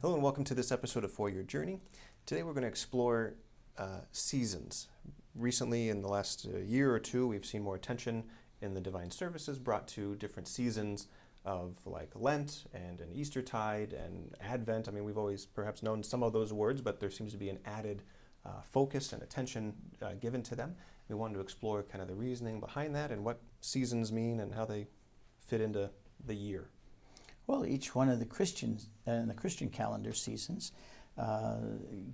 Hello and welcome to this episode of For Your Journey. Today we're going to explore seasons. Recently, in the last year or two, we've seen more attention in the divine services brought to different seasons of like Lent and an Eastertide and Advent. I mean, we've always perhaps known some of those words, but there seems to be an added focus and attention given to them. We wanted to explore kind of the reasoning behind that and what seasons mean and how they fit into the year. Well, each one of the Christians and the Christian calendar seasons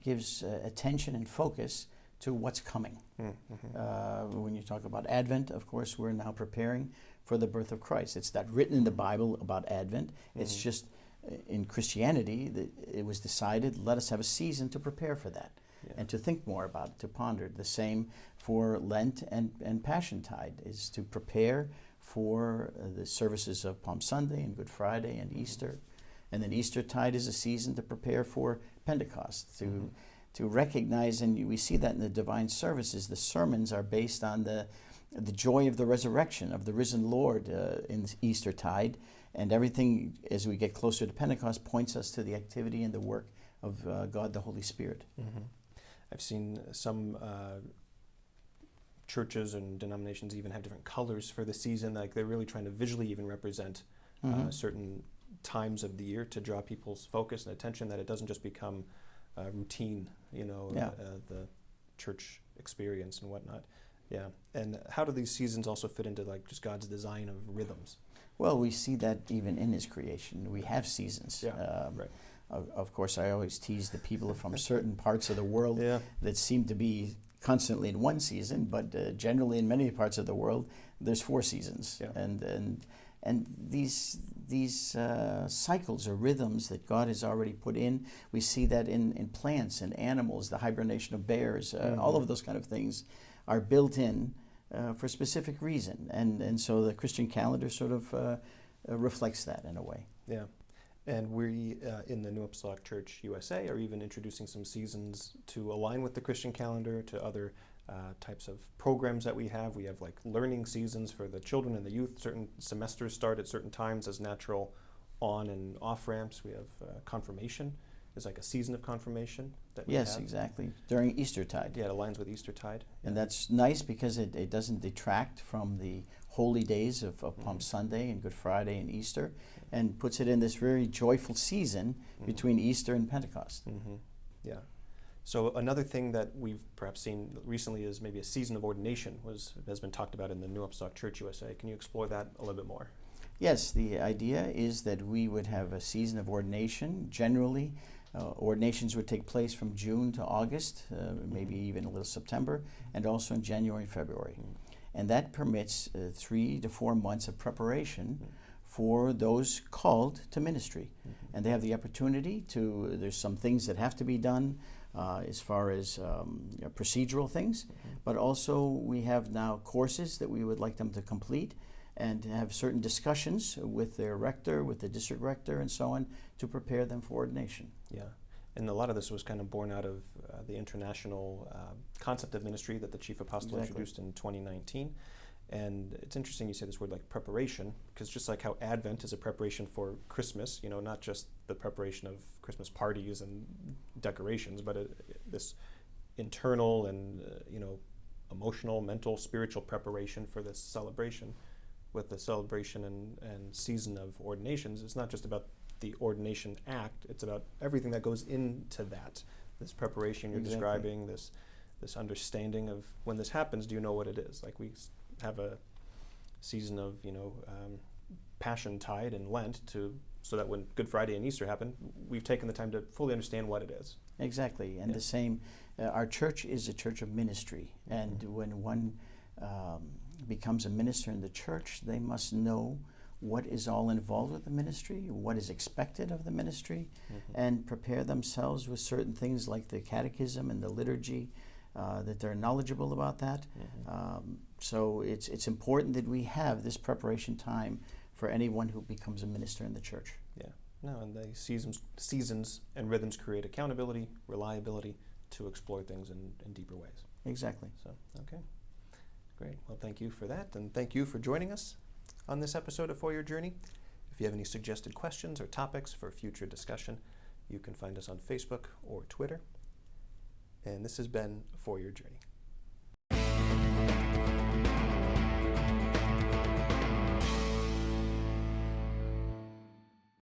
gives attention and focus to what's coming. When you talk about Advent, of course, we're now preparing for the birth of Christ. It's not written in the Bible about Advent. It's just in Christianity that it was decided, let us have a season to prepare for that and to think more about it, to ponder. The same for Lent and Passiontide is to prepare for the services of Palm Sunday and Good Friday and Easter. And then Eastertide is a season to prepare for Pentecost, to recognize, and we see that in the divine services, the sermons are based on the joy of the resurrection of the risen Lord in Eastertide, and everything as we get closer to Pentecost points us to the activity and the work of God the Holy Spirit. I've seen some churches and denominations even have different colors for the season, like they're really trying to visually even represent certain times of the year to draw people's focus and attention, that it doesn't just become routine, the church experience and whatnot. Yeah. And how do these seasons also fit into like just God's design of rhythms? Well, we see that even in His creation. We have seasons. Right. Of course, I always tease the people from certain parts of the world that seem to be constantly in one season, but generally in many parts of the world, there's 4 seasons. And these cycles or rhythms that God has already put in, we see that in plants and animals, the hibernation of bears, all of those kind of things are built in for a specific reason. And so the Christian calendar sort of reflects that in a way. Yeah. And we, in the New Apostolic Church USA, are even introducing some seasons to align with the Christian calendar, to other types of programs that we have. We have like learning seasons for the children and the youth. Certain semesters start at certain times as natural on and off ramps. We have confirmation is like a season of confirmation that we have. Yes, exactly. During Eastertide. Yeah, it aligns with Eastertide. And that's nice because it doesn't detract from the holy days of Palm Sunday and Good Friday and Easter, and puts it in this very joyful season between Easter and Pentecost. Yeah. So another thing that we've perhaps seen recently is maybe a season of ordination has been talked about in the New Apostolic Church USA. Can you explore that a little bit more? Yes, the idea is that we would have a season of ordination. Generally, ordinations would take place from June to August, maybe even a little September, and also in January and February. And that permits 3 to 4 months of preparation for those called to ministry. And they have the opportunity there's some things that have to be done as far as procedural things, but also we have now courses that we would like them to complete and have certain discussions with their rector, with the district rector, and so on, to prepare them for ordination. Yeah, and a lot of this was kind of born out of the international concept of ministry that the Chief Apostle introduced in 2019. And it's interesting you say this word like preparation, because just like how Advent is a preparation for Christmas, not just the preparation of Christmas parties and decorations, but this internal and, emotional, mental, spiritual preparation for this celebration. With the celebration and season of ordinations, it's not just about the ordination act, it's about everything that goes into that. This preparation you're describing, this understanding of when this happens, do you know what it is? Like we have a season of, Passiontide and Lent so that when Good Friday and Easter happen, we've taken the time to fully understand what it is. Exactly, and the same, our church is a church of ministry, and when one becomes a minister in the church, they must know what is all involved with the ministry, what is expected of the ministry, and prepare themselves with certain things like the catechism and the liturgy, that they're knowledgeable about that. So it's important that we have this preparation time for anyone who becomes a minister in the church. Yeah, no, and the seasons and rhythms create accountability, reliability to explore things in deeper ways. Exactly. So, okay. Great. Well, thank you for that, and thank you for joining us on this episode of For Your Journey. If you have any suggested questions or topics for future discussion, You can find us on Facebook or Twitter. And this has been For Your Journey.